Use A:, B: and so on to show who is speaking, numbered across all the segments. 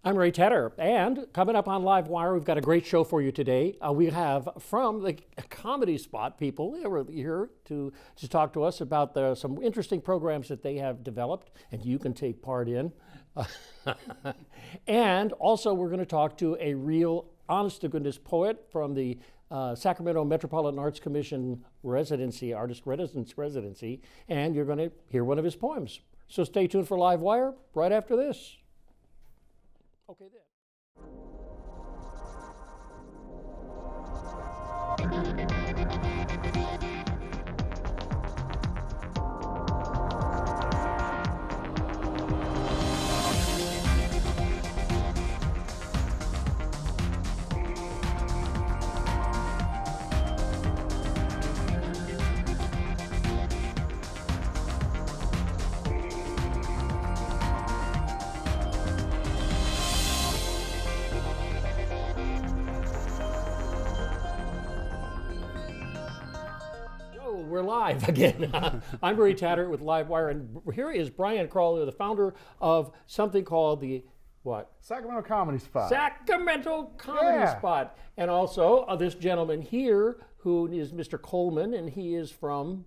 A: I'm Ray Tedder, and coming up on LiveWire, we've got a great show for you today. We have from the Comedy Spot people here to talk to us about some interesting programs that they have developed and you can take part in. And also we're going to talk to a real honest-to-goodness poet from the Sacramento Metropolitan Arts Commission artist residence residency, and you're going to hear one of his poems. So stay tuned for LiveWire right after this. Okay, then. We're live again. I'm Ray Tatter with LiveWire, and here is Brian Crawler, the founder of something called the what?
B: Sacramento Comedy Spot.
A: Sacramento Comedy Spot. And also this gentleman here who is Mr. Coleman, and he is from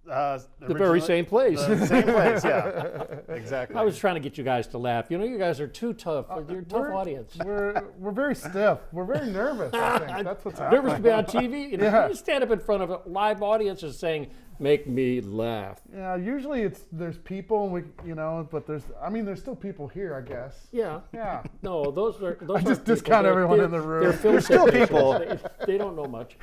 A: the very same place.
C: The same place, yeah. Exactly.
A: I was trying to get you guys to laugh. You know, you guys are too tough. You're a tough audience.
B: We're very stiff. We're very nervous, I think. That's what's happening.
A: Nervous to be on TV? You know, you stand up in front of a live audience and saying, make me laugh.
B: Yeah, usually there's people, and but there's still people here, I guess.
A: Yeah.
B: Yeah.
A: No, those
B: I just discount everyone in the room.
A: They're
C: still people.
A: They don't know much.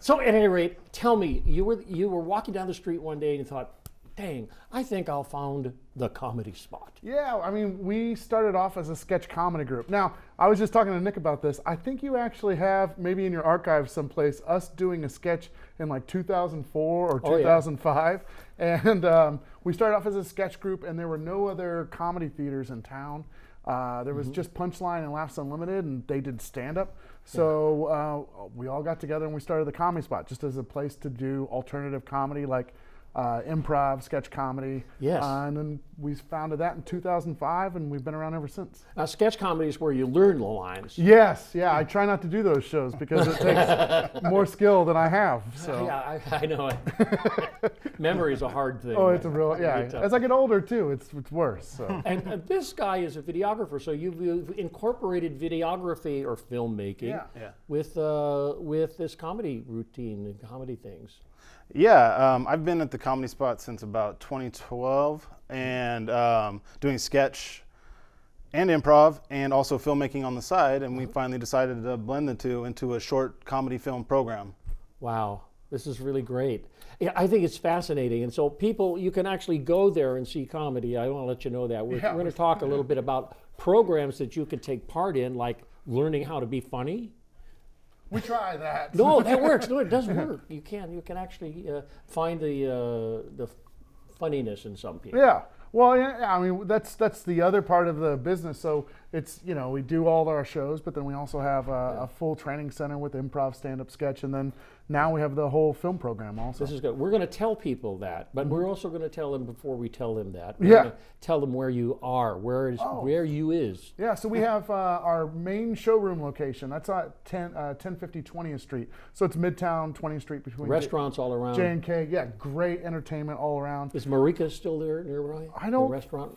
A: So at any rate, tell me, you were walking down the street one day and you thought, dang, I think I'll found the Comedy Spot.
B: Yeah, we started off as a sketch comedy group. Now, I was just talking to Nick about this. I think you actually have, maybe in your archives someplace, us doing a sketch in like 2004 or 2005. Yeah. And we started off as a sketch group, and there were no other comedy theaters in town. There was just Punchline and Laughs Unlimited, and they did stand-up. So we all got together and we started the Comedy Spot just as a place to do alternative comedy, like improv, sketch comedy.
A: Yes.
B: And then we founded that in 2005, and we've been around ever since.
A: Now, sketch comedy is where you learn the lines.
B: Yes, yeah. I try not to do those shows because it takes more skill than I have. So.
A: Yeah, I know it. Memory is a hard thing.
B: Oh, it's a real, yeah. As I get older, too, it's worse. So.
A: And this guy is a videographer, so you've incorporated videography or filmmaking with this comedy routine and comedy things.
C: Yeah, I've been at the Comedy Spot since about 2012 and doing sketch and improv and also filmmaking on the side, and we finally decided to blend the two into a short comedy film program.
A: Wow, this is really great. Yeah, I think it's fascinating, and so people, you can actually go there and see comedy. I want to let you know that. We're going to talk a little bit about programs that you can take part in, like learning how to be funny.
B: We try that.
A: No, that works. No, it does work. You can actually find the funniness in some people.
B: Yeah. Well, yeah, that's the other part of the business. So it's, we do all our shows, but then we also have a full training center with improv, stand-up, sketch, and then now we have the whole film program also.
A: This is good. We're going to tell people that, but we're also going to tell them before we tell them that. We're going to tell them where you are, where you is.
B: Yeah, so we have our main showroom location. That's at 1050 20th Street. So it's Midtown, 20th Street between
A: restaurants all around.
B: J&K, yeah, great entertainment all around.
A: Is Marika still there nearby?
B: I don't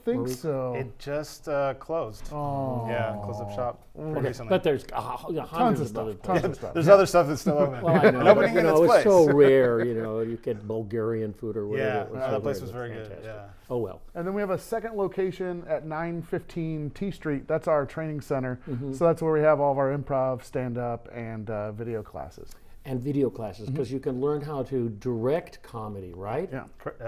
B: think
A: Marika?
B: so.
C: It just closed.
B: Oh.
C: Yeah, closed up shop recently.
A: But there's
B: tons of stuff.
C: There's other stuff that's still open.
A: Well, I know. It's so rare, you get Bulgarian food or whatever.
C: Yeah, that place was very good. Yeah.
A: Oh, well.
B: And then we have a second location at 915 T Street. That's our training center. So that's where we have all of our improv, stand-up, and video classes.
A: And video classes, because you can learn how to direct comedy, right?
B: Yeah.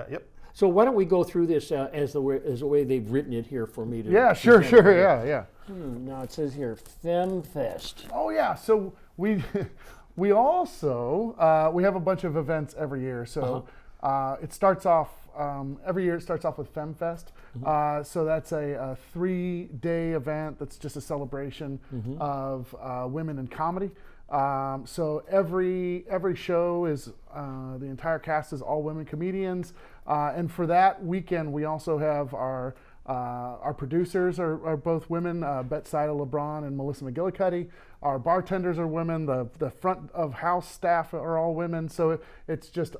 C: Yep.
A: So why don't we go through this as the way they've written it here for me to.
B: Yeah, sure, yeah.
A: Now it says here, FemFest.
B: Oh yeah, so we also we have a bunch of events every year. So it starts off every year. It starts off with FemFest. So that's a 3-day event. That's just a celebration of women in comedy. So every show is the entire cast is all women comedians, and for that weekend we also have our Our producers are both women, Betsaida LeBron and Melissa McGillicuddy. Our bartenders are women. The front of house staff are all women. So it's just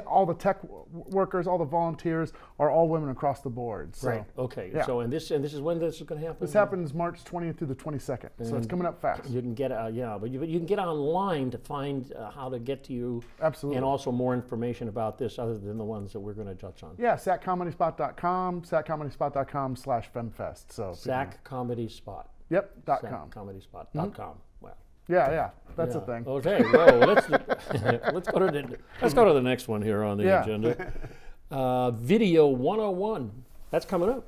B: all the tech workers, all the volunteers are all women across the board. So,
A: Right. Okay.
B: yeah.
A: So and this is when this is going to happen.
B: This happens March 20th through the 22nd. So it's coming up fast.
A: You can get but you can get online to find how to get to you.
B: Absolutely.
A: And also more information about this other than the ones that we're going to touch on.
B: Yeah, saccomedyspot.com, saccomedyspot.com/femfest. So
A: Sac Comedy Spot.
B: Yep, .com.
A: SacComedySpot.com. Wow.
B: Yeah, that's
A: Yeah.
B: a thing.
A: Okay, well, let's go to the next one here on the
B: Yeah.
A: agenda. Video 101. That's coming up.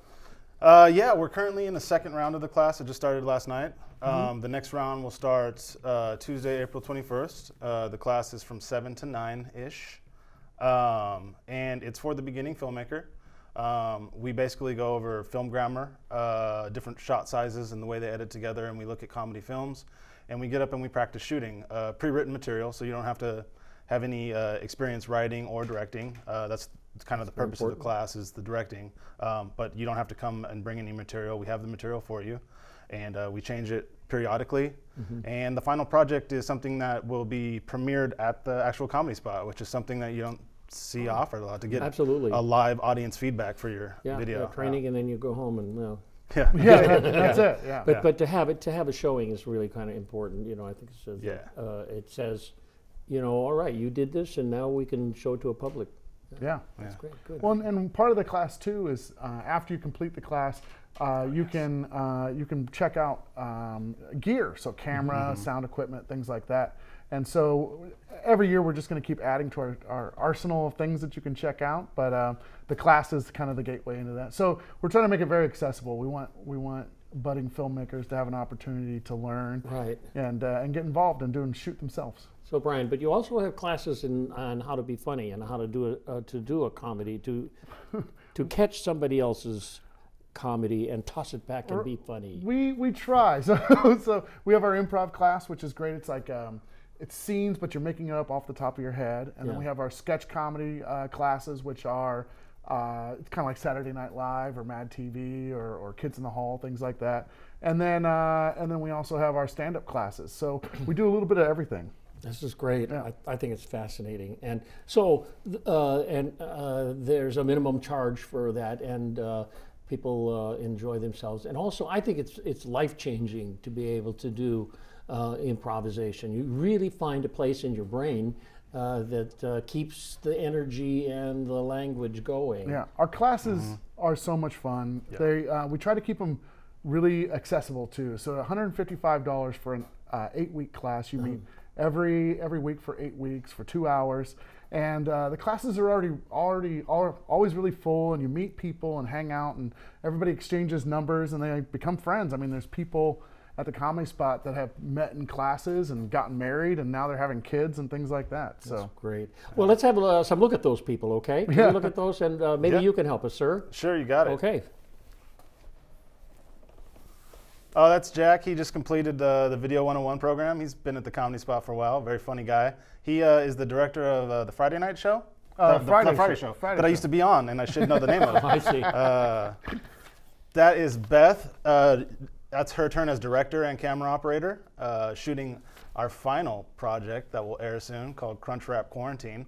C: Yeah, we're currently in the second round of the class. It just started last night. The next round will start Tuesday, April 21st. The class is from 7 to 9-ish. And it's for the beginning filmmaker. We basically go over film grammar, different shot sizes and the way they edit together, and we look at comedy films. And we get up and we practice shooting pre-written material, so you don't have to have any experience writing or directing. That's kind of the purpose of the class, is the directing. But you don't have to come and bring any material. We have the material for you, and we change it periodically. And the final project is something that will be premiered at the actual Comedy Spot, which is something that you don't see offered a lot, to get
A: Absolutely.
C: a live audience feedback for your video.
A: Yeah, training, and then you go home and
C: Yeah.
B: Yeah, that's it. Yeah.
A: But to have a showing is really kind of important. You know, I think it says, it says, you know, all right, you did this, and now we can show it to a public.
B: Yeah.
A: That's great. Good.
B: Well, and part of the class too is after you complete the class, you can check out gear, so camera, sound equipment, things like that. And so every year we're just going to keep adding to our arsenal of things that you can check out. But the class is kind of the gateway into that. So we're trying to make it very accessible. We want budding filmmakers to have an opportunity to learn,
A: Right.
B: and get involved and shoot themselves.
A: So Brian, but you also have classes on how to be funny and how to do a comedy, to catch somebody else's comedy and toss it back and be funny.
B: We try. So we have our improv class, which is great. It's like it's scenes, but you're making it up off the top of your head. And then we have our sketch comedy classes, which are it's kind of like Saturday Night Live or Mad TV or Kids in the Hall, things like that. And then we also have our stand-up classes. So we do a little bit of everything.
A: This is great.
B: Yeah.
A: I think it's fascinating. And so, there's a minimum charge for that, and people enjoy themselves. And also, I think it's life-changing to be able to do improvisation. You really find a place in your brain that keeps the energy and the language going.
B: Yeah, our classes are so much fun. Yeah. We try to keep them really accessible too. So $155 for an 8-week class. You meet every week for 8 weeks for 2 hours, and the classes are always really full, and you meet people and hang out, and everybody exchanges numbers and they become friends. I mean, there's people at the Comedy Spot that have met in classes and gotten married, and now they're having kids and things like that. So
A: that's great. Well, let's have some look at those people, okay? Can we look at those, and maybe you can help us, sir?
C: Sure, you got it.
A: Okay.
C: Oh, that's Jack. He just completed the Video 101 program. He's been at the Comedy Spot for a while. Very funny guy. He is the director of the Friday Night Show. The Friday show that I used to be on, and I should know the name of it.
A: I see.
C: That is Beth. That's her turn as director and camera operator, shooting our final project that will air soon, called Crunchwrap Quarantine.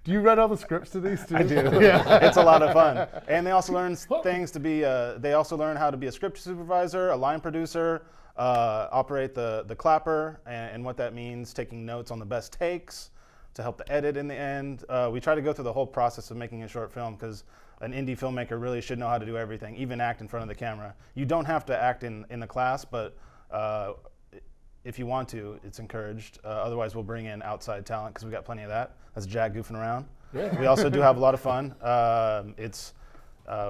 B: Do you write all the scripts to these too?
C: I do. Yeah. It's a lot of fun. And they also learn things to be, they also learn how to be a script supervisor, a line producer, operate the clapper, and what that means, taking notes on the best takes to help the edit in the end. We try to go through the whole process of making a short film, because an indie filmmaker really should know how to do everything, even act in front of the camera. You don't have to act in the class, but if you want to, it's encouraged. Otherwise, we'll bring in outside talent, because we got plenty of that. That's Jack goofing around. Yeah. We also do have a lot of fun.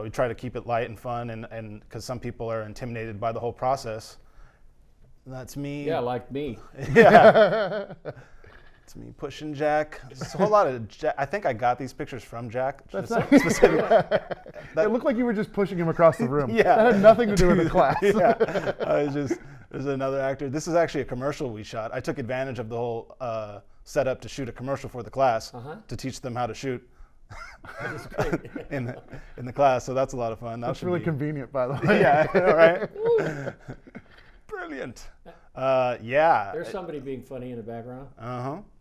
C: We try to keep it light and fun, and because some people are intimidated by the whole process. That's me.
A: Yeah, like me.
C: Yeah. It's me pushing Jack. There's a whole lot of Jack. I think I got these pictures from Jack.
B: That's
C: It
B: looked like you were just pushing him across the room.
C: Yeah.
B: That had nothing to do with the class.
C: Yeah. There's another actor. This is actually a commercial we shot. I took advantage of the whole setup to shoot a commercial for the class to teach them how to shoot.
A: That's great.
C: in the class, so that's a lot of fun.
B: That's really convenient, by the way.
C: Yeah, right. Brilliant. Yeah.
A: There's somebody being funny in the background.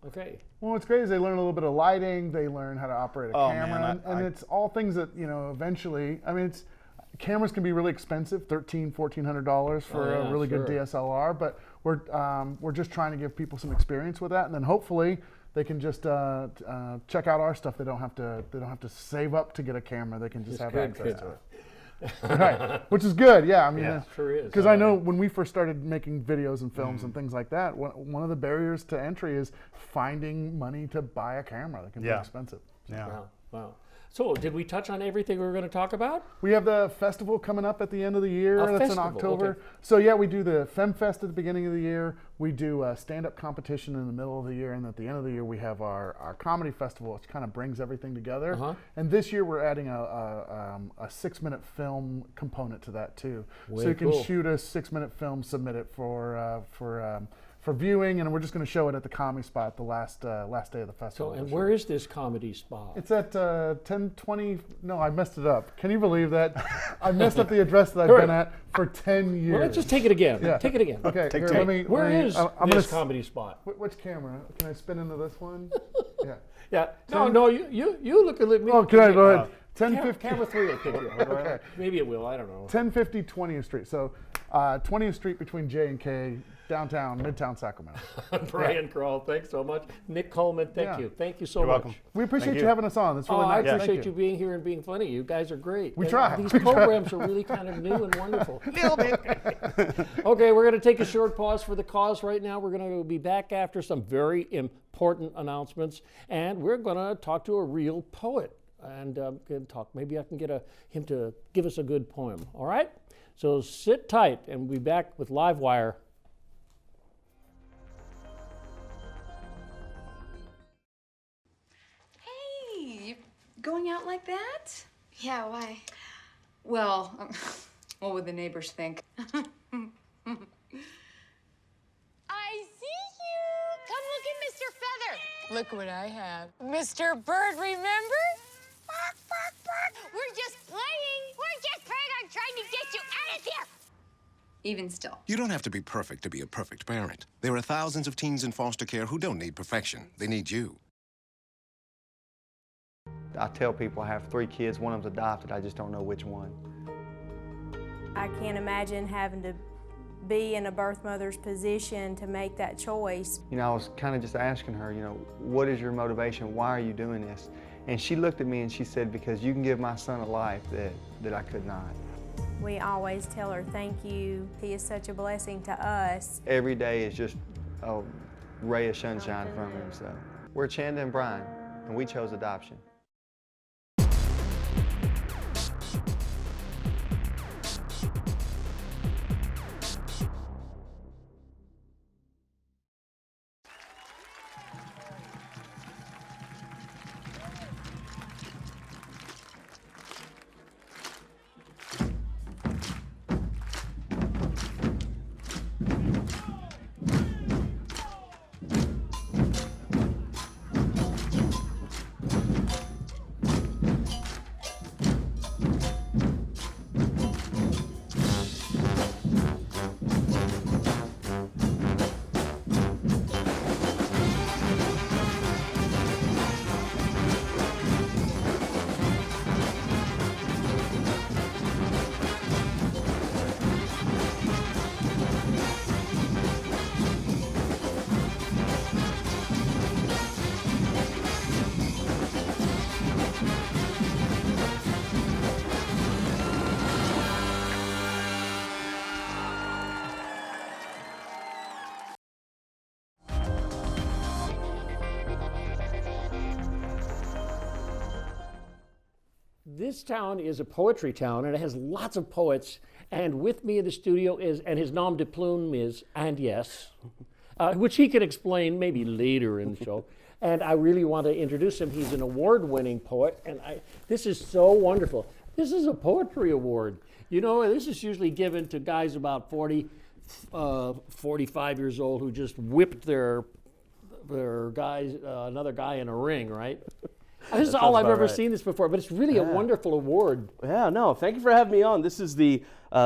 A: Okay.
B: Well, what's great is they learn a little bit of lighting. They learn how to operate a camera,
C: man,
B: and it's all things that eventually. I mean, cameras can be really expensive, $1,400 for a really good DSLR. But we're just trying to give people some experience with that, and then hopefully they can just check out our stuff. They don't have to save up to get a camera. They can just have access to it. Right, which is good. Yeah, I mean,
A: Yeah, sure is.
B: Because I know when we first started making videos and films and things like that, one of the barriers to entry is finding money to buy a camera. That can be expensive.
C: Yeah.
A: Wow. So, did we touch on everything we were going to talk about?
B: We have the festival coming up at the end of the year.
A: A
B: That's
A: festival,
B: in October.
A: okay.
B: So yeah, we do the FemFest at the beginning of the year. We do a stand-up competition in the middle of the year, and at the end of the year, we have our comedy festival, which kind of brings everything together. And this year, we're adding a 6-minute film component to that too.
A: Way
B: so you can
A: cool.
B: shoot a 6-minute film, submit it for viewing, and we're just going to show it at the Comedy Spot the last day of the festival.
A: So, and
B: this
A: where
B: year.
A: is this comedy spot?
B: It's at 1020. No, I messed it up. Can you believe that? I messed up the address that I've been at for 10 years.
A: Well, let's just take it again.
B: Yeah.
A: Take it again.
B: Okay,
C: Take
B: here,
C: two.
B: let me.
A: Where
B: let me-
A: is
B: I'm
A: this
B: gonna,
A: comedy spot?
B: Which camera? Can I spin into this one? Yeah.
A: Yeah. No, you look at me.
B: Oh, can I go ahead? 1050.
A: Camera 3 will pick you up.
B: Okay.
A: Maybe it will. I don't know.
B: 1050 20th Street. So 20th Street between J and K, downtown, Midtown Sacramento.
A: Brian Kroll, thanks so much. Nick Coleman, thank you. Thank you so much.
C: welcome.
B: We appreciate
C: Thank
B: you
C: you.
B: having us on. That's really
A: Oh,
B: nice.
A: I
B: Thank
A: appreciate you being here and being funny. You guys are great.
B: We
A: And
B: try.
A: These
B: We try.
A: programs are really kind of new and wonderful. Okay, we're going to take a short pause for the cause right now. We're going to be back after some very important announcements, and we're going to talk to a real poet and talk. Maybe I can get him to give us a good poem. All right? So sit tight, and we'll be back with LiveWire.
D: Hey, you going out like that?
E: Yeah, why?
D: Well, what would the neighbors think?
E: I see you! Come look at Mr. Feather.
F: Look what I have. Mr. Bird, remember?
E: Bark, bark, bark. We're just playing. We're just playing on trying to get you out of here.
D: Even still.
G: You don't have to be perfect to be a perfect parent. There are thousands of teens in foster care who don't need perfection. They need you.
H: I tell people I have 3 kids, one of them's adopted, I just don't know which one.
I: I can't imagine having to be in a birth mother's position to make that choice.
H: You know, I was kind of just asking her, what is your motivation? Why are you doing this? And she looked at me and she said, because you can give my son a life that I could not.
I: We always tell her, thank you. He is such a blessing to us.
H: Every day is just a ray of sunshine from him. So we're Chanda and Brian, and we chose adoption.
A: This town is a poetry town, and it has lots of poets. And with me in the studio is, and his nom de plume is, and yes, which he can explain maybe later in the show. And I really want to introduce him. He's an award-winning poet, and this is so wonderful. This is a poetry award. You know, this is usually given to guys about 40, 45 years old who just whipped their guys, another guy in a ring, right? This is
J: That
A: all
J: sounds
A: I've
J: about
A: ever
J: right.
A: seen this before, but it's really a wonderful award.
J: Yeah, no, thank you for having me on. This is the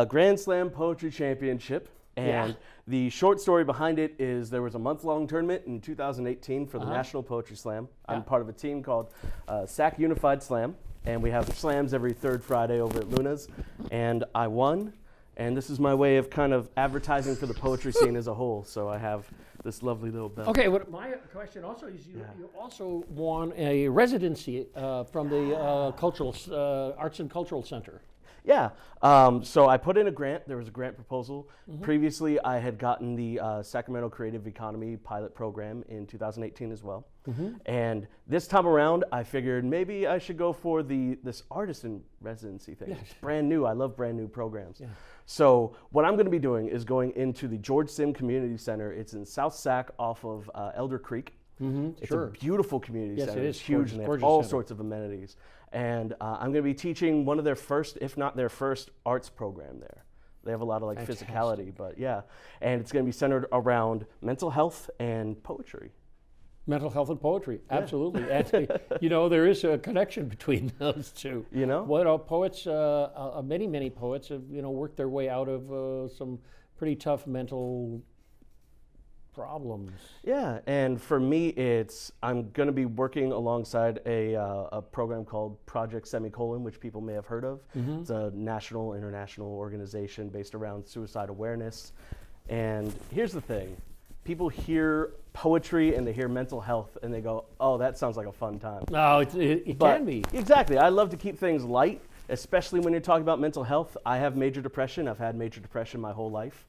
J: Grand Slam Poetry Championship, and the short story behind it is there was a month-long tournament in 2018 for the National Poetry Slam. I'm part of a team called SAC Unified Slam, and we have slams every third Friday over at Luna's, and I won, and this is my way of kind of advertising for the poetry scene as a whole, so I have this lovely little belt.
A: Okay, what my question also is you also won a residency from the Arts and Cultural Center.
J: Yeah, so I put in a grant. There was a grant proposal. Previously, I had gotten the Sacramento Creative Economy pilot program in 2018 as well. And this time around, I figured maybe I should go for this artist in residency thing. It's brand new. I love brand new programs. So what I'm going to be doing is going into the George Sim Community Center. It's in South Sac off of Elder Creek. It's a beautiful community center.
A: It is.
J: It's huge, and they have all sorts of amenities. And I'm going to be teaching one of their first, if not their first, arts program there. They have a lot of like physicality, but yeah. And it's going to be centered around mental health and poetry.
A: Mental health and poetry, absolutely. And, you know, there is a connection between those two.
J: You know?
A: Well, poets, many poets have, worked their way out of some pretty tough mental problems.
J: Yeah, and for me, I'm going to be working alongside a program called Project Semicolon, which people may have heard of. It's a national, international organization based around suicide awareness. And here's the thing. People hear poetry and they hear mental health and they go, oh, that sounds like a fun time.
A: No, it can be.
J: Exactly. I love to keep things light, especially when you're talking about mental health. I have major depression. I've had major depression my whole life.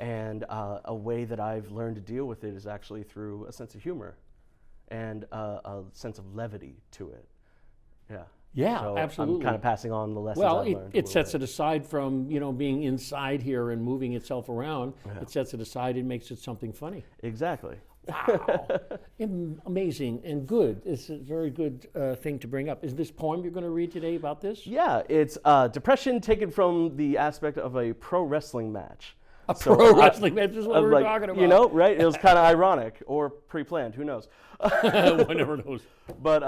J: And a way that I've learned to deal with it is actually through a sense of humor and a sense of levity to it. Yeah.
A: Yeah,
J: so
A: absolutely.
J: I'm kind of passing on the lessons
A: Well,
J: I've learned.
A: it sets it aside from, being inside here and moving itself around. It sets it aside and makes it something funny.
J: Exactly.
A: Wow. Amazing and good. It's a very good thing to bring up. Is this poem you're going to read today about this?
J: Yeah, it's depression taken from the aspect of a pro wrestling match.
A: Pro wrestling match is what we're talking about.
J: You know, right? It was kind of ironic or pre-planned. Who knows?
A: One never knows.
J: But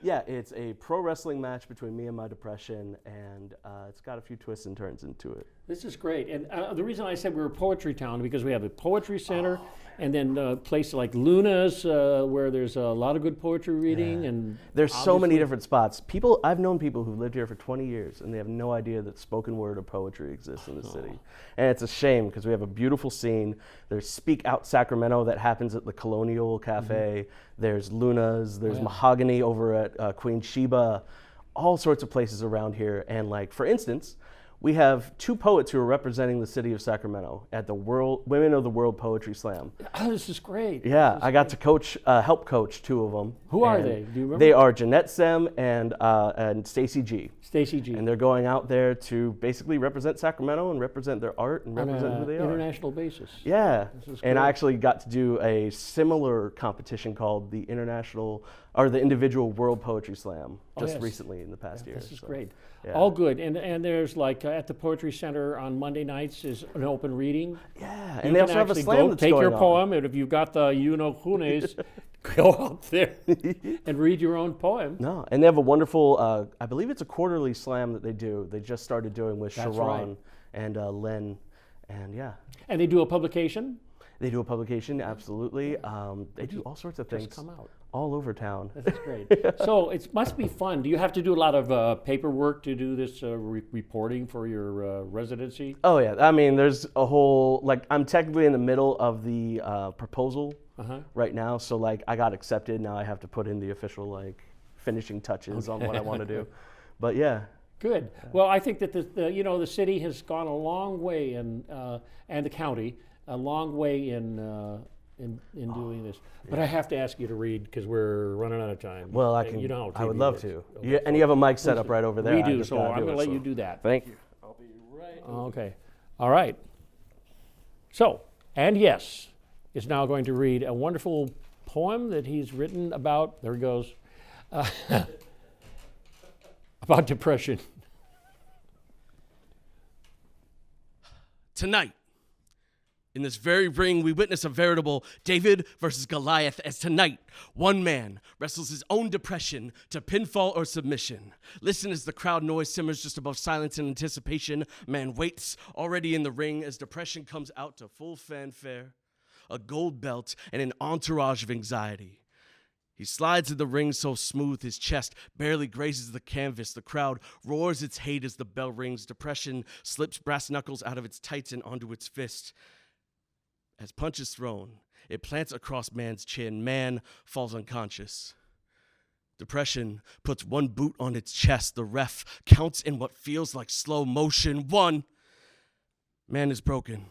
J: yeah, it's a pro wrestling match between me and my depression, and it's got a few twists and turns into it.
A: This is great. And the reason I said we're a poetry town because we have a poetry center, and then places like Luna's where there's a lot of good poetry reading. And
J: there's so many different spots. I've known people who've lived here for 20 years, and they have no idea that spoken word or poetry exists in the city. And it's a shame because we have a beautiful scene. There's Speak Out Sacramento that happens at the Colonial Cafe. There's Luna's. There's Mahogany over at Queen Sheba. All sorts of places around here. And like, for instance, we have two poets who are representing the city of Sacramento at the Women of the World Poetry Slam.
A: Oh, this is great.
J: Yeah, I got to help coach two of them.
A: Who are they? Do you remember?
J: They are Jeanette Sem and Stacy G.
A: Stacy G.
J: And they're going out there to basically represent Sacramento and represent their art and represent who they are.
A: International basis.
J: Yeah,
A: This is
J: and
A: great.
J: I actually got to do a similar competition called the Individual World Poetry Slam just recently in the past year.
A: This is great.
J: Yeah.
A: All good. And there's like at the Poetry Center on Monday nights is an open reading.
J: Yeah,
A: You
J: and they also
A: can
J: have a
A: actually
J: slam
A: go
J: that's
A: take
J: going
A: your
J: on.
A: poem, and if you've got the Hunes, go out there and read your own poem.
J: No, and they have a wonderful, I believe it's a quarterly slam that they do. They just started doing with
A: That's
J: Sharon
A: right.
J: and Len, and yeah.
A: And they do a publication.
J: They do a publication, absolutely. They do all sorts of things.
A: Just come out.
J: All over town.
A: That's great. So it must be fun. Do you have to do a lot of paperwork to do this reporting for your residency?
J: Oh yeah, I mean, there's a whole, like, I'm technically in the middle of the proposal right now, so like I got accepted, now I have to put in the official like finishing touches on what I want to do. But yeah.
A: Good. Well, I think that the city has gone a long way and the county, a long way in doing this. But I have to ask you to read because we're running out of time.
J: Well,
A: You know how
J: I would
A: TV
J: love
A: is.
J: to.
A: Okay,
J: Yeah, and you have a mic set up right over there.
A: We
J: I
A: do,
J: just
A: so
J: gotta
A: I'm
J: do
A: going
J: it,
A: to let you do that.
J: Thank you.
A: I'll be right. Okay. All right. So, and yes, is now going to read a wonderful poem that he's written about, there he goes, about depression.
K: Tonight,
J: In this very ring, we witness a veritable David versus Goliath as tonight, one man wrestles his own depression to pinfall or submission. Listen as the crowd noise simmers just above silence and anticipation. Man waits already in the ring as depression comes out to full fanfare, a gold belt and an entourage of anxiety. He slides in the ring so smooth his chest barely grazes the canvas. The crowd roars its hate as the bell rings. Depression slips brass knuckles out of its tights and onto its fist. As punch is thrown, it plants across man's chin. Man falls unconscious. Depression puts one boot on its chest. The ref counts in what feels like slow motion. 1. Man is broken.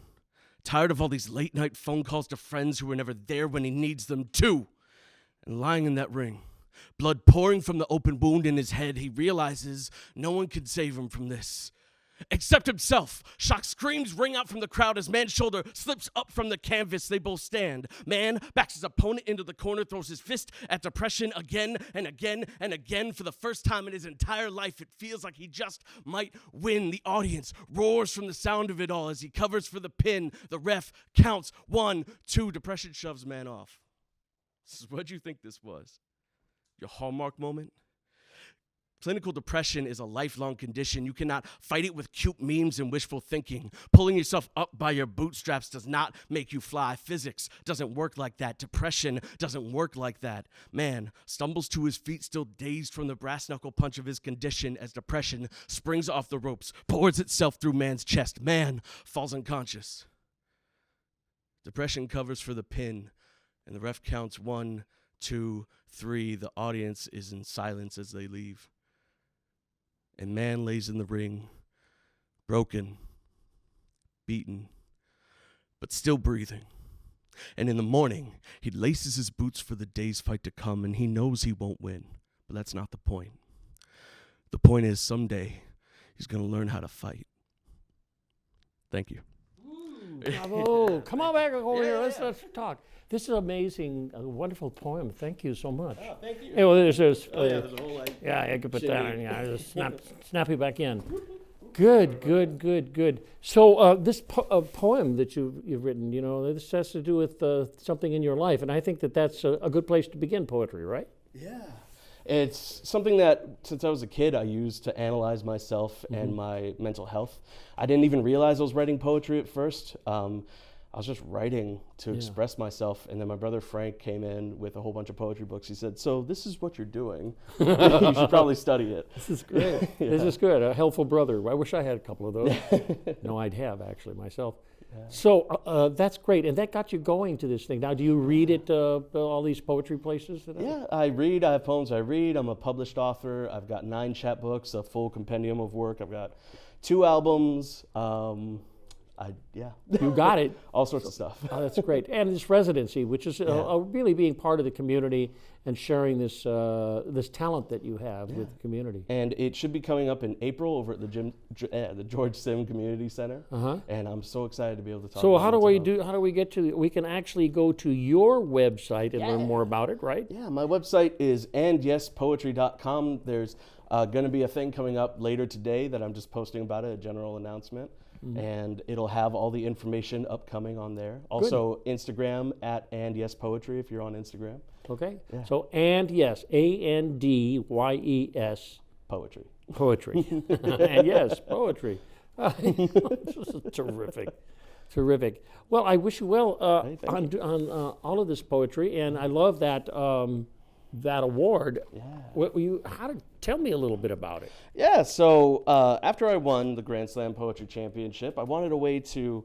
J: Tired of all these late night phone calls to friends who were never there when he needs them. 2. And lying in that ring, blood pouring from the open wound in his head, he realizes no one can save him from this except himself. Shocked screams ring out from the crowd as Man's shoulder slips up from the canvas. They both stand. Man backs his opponent into the corner, throws his fist at Depression again and again and again. For the first time in his entire life, it feels like he just might win. The audience roars from the sound of it all as he covers for the pin. The ref counts 1, 2. Depression shoves Man off. What'd you think this was? Your hallmark moment? Clinical depression is a lifelong condition. You cannot fight it with cute memes and wishful thinking. Pulling yourself up by your bootstraps does not make you fly. Physics doesn't work like that. Depression doesn't work like that. Man stumbles to his feet, still dazed from the brass knuckle punch of his condition as depression springs off the ropes, pours itself through Man's chest. Man falls unconscious. Depression covers for the pin, and the ref counts 1, 2, 3. The audience is in silence as they leave. And Man lays in the ring, broken, beaten, but still breathing. And in the morning, he laces his boots for the day's fight to come, and he knows he won't win. But that's not the point. The point is someday he's going to learn how to fight. Thank you.
A: Bravo. Come on back over here. Let's talk. This is amazing, a wonderful poem. Thank you so much.
J: Oh, thank you.
A: Hey, well, there's a
J: whole, like,
A: I could put that on. Yeah, just snap you back in. Good. So this poem that you've written, this has to do with something in your life, and I think that's a good place to begin poetry, right?
J: Yeah. It's something that, since I was a kid, I used to analyze myself and my mental health. I didn't even realize I was writing poetry at first. I was just writing to express myself, and then my brother Frank came in with a whole bunch of poetry books. He said, "So this is what you're doing. You should probably study it."
A: This is great. Yeah. This is good. A helpful brother. I wish I had a couple of those. No, I'd have actually myself. Yeah. So that's great, and that got you going to this thing. Now, do you read at all these poetry places?
J: Yeah, I read. I have poems I read. I'm a published author. I've got 9 chapbooks, a full compendium of work. I've got 2 albums.
A: You got it.
J: All sorts of stuff.
A: Oh, that's great. And this residency, which is really being part of the community and sharing this this talent that you have with the community.
J: And it should be coming up in April over at the George Sim Community Center. And I'm so excited to be able to talk about it.
A: So how do we get to, we can actually go to your website and learn more about it, right?
J: Yeah, my website is andyespoetry.com. There's going to be a thing coming up later today that I'm just posting about it, a general announcement. And it'll have all the information upcoming on there. Also, Instagram at @AndYesPoetry if you're on Instagram.
A: Okay. Yeah. So AndYes, ANDYES.
J: Poetry.
A: And yes, poetry. This is terrific. Well, I wish you well on all of this poetry, and I love that that award. Yeah. Tell me a little bit about it.
J: Yeah, so after I won the Grand Slam Poetry Championship, I wanted a way to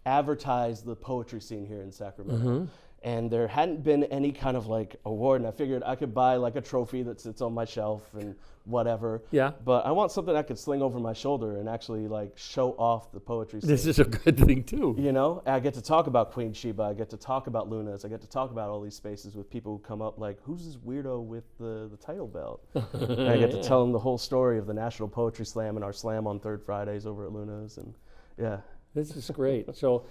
J: advertise the poetry scene here in Sacramento. And there hadn't been any kind of like award, and I figured I could buy like a trophy that sits on my shelf and whatever. Yeah. But I want something I could sling over my shoulder and actually like show off the poetry scene.
A: This is a good thing too.
J: You know, I get to talk about Queen Sheba, I get to talk about Lunas, I get to talk about all these spaces with people who come up like, who's this weirdo with the title belt? And I get to tell them the whole story of the National Poetry Slam and our slam on third Fridays over at Lunas, and yeah.
A: This is great. So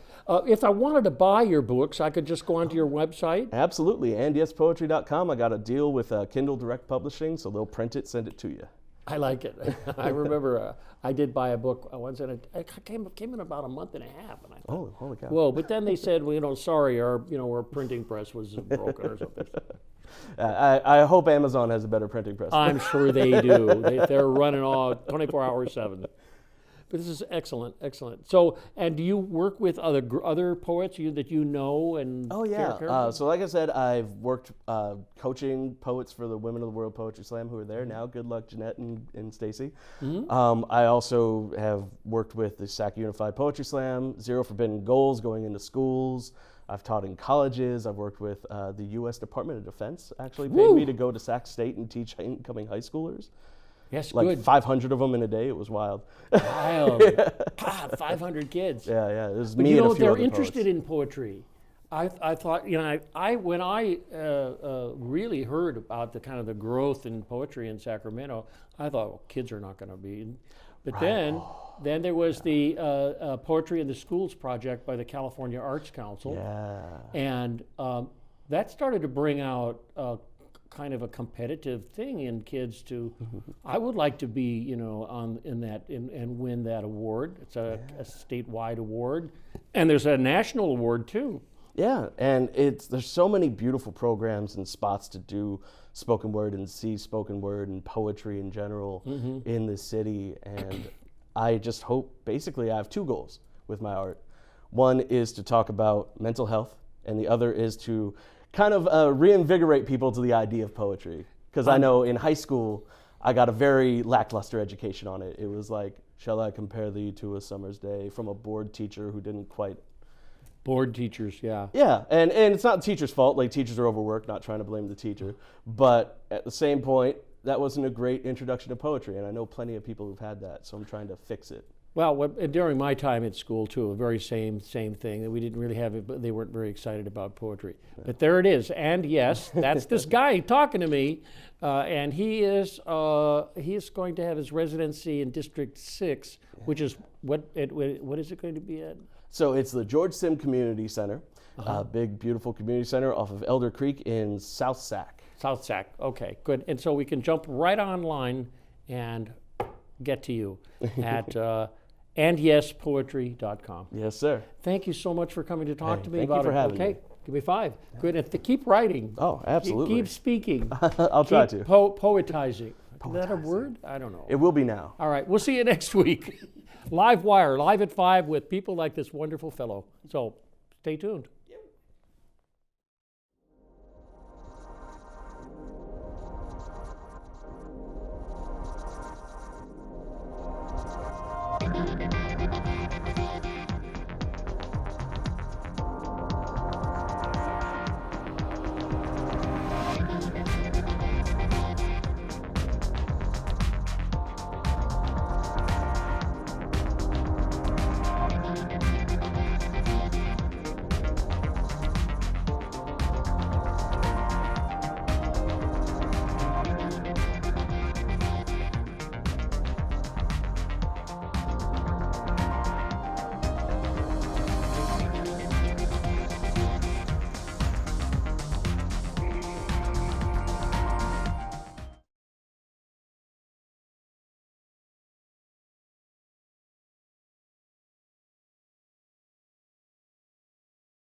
A: if I wanted to buy your books, I could just go onto your website?
J: Absolutely. AndYesPoetry.com. I got a deal with Kindle Direct Publishing, so they'll print it, send it to you.
A: I like it. I remember I did buy a book once, and it came in about a month and a half. And I thought,
J: holy cow.
A: whoa! But then they said, well, sorry, our printing press was broken or something.
J: I hope Amazon has a better printing press.
A: I'm sure they do. They're running all 24 hours 7. But this is excellent, excellent. So, and do you work with other poets that you know and?
J: Oh yeah. So like I said, I've worked coaching poets for the Women of the World Poetry Slam who are there now. Good luck, Jeanette and Stacy. I also have worked with the Sac Unified Poetry Slam, Zero Forbidden Goals, going into schools. I've taught in colleges. I've worked with the U.S. Department of Defense. Actually, paid me to go to Sac State and teach incoming high schoolers.
A: Yes,
J: like
A: good.
J: 500 of them in a day. It was wild.
A: Wild. God, 500 kids.
J: Yeah. It was
A: but
J: me and a few
A: they're
J: other
A: interested
J: poets.
A: in poetry. I thought, when I really heard about the kind of the growth in poetry in Sacramento, I thought, well, kids are not going to be. But then there was the Poetry in the Schools project by the California Arts Council.
J: Yeah.
A: And that started to bring out kind of a competitive thing in kids to, I would like to be, and win that award. It's a statewide award, and there's a national award too.
J: Yeah, and there's so many beautiful programs and spots to do spoken word and see spoken word and poetry in general in this city, and I just hope, basically I have 2 goals with my art. One is to talk about mental health, and the other is to kind of reinvigorate people to the idea of poetry. Because I know in high school, I got a very lackluster education on it. It was like, shall I compare thee to a summer's day, from a bored teacher who didn't quite.
A: Bored teachers, yeah.
J: Yeah, and it's not the teacher's fault. Like, teachers are overworked, not trying to blame the teacher. But at the same point, that wasn't a great introduction to poetry, and I know plenty of people who've had that, so I'm trying to fix it.
A: Well, during my time at school too, a very same thing, that we didn't really have it, but they weren't very excited about poetry. Yeah. But there it is, and yes, that's this guy talking to me, and he is going to have his residency in District 6, which is what is it going to be at?
J: So it's the George Sim Community Center, big beautiful community center off of Elder Creek in South Sac.
A: South Sac, okay, good. And so we can jump right online and get to you at andyespoetry.com.
J: Yes, sir.
A: Thank you so much for coming to talk to me
J: thank
A: about
J: you for
A: it.
J: having
A: Okay,
J: me.
A: give me 5. Good. And keep writing.
J: Oh, absolutely.
A: Keep speaking.
J: I'll try to.
A: Poetizing. Is that a word? I don't know.
J: It will be now.
A: All right. We'll see you next week. LiveWire, live at 5 with people like this wonderful fellow. So stay tuned.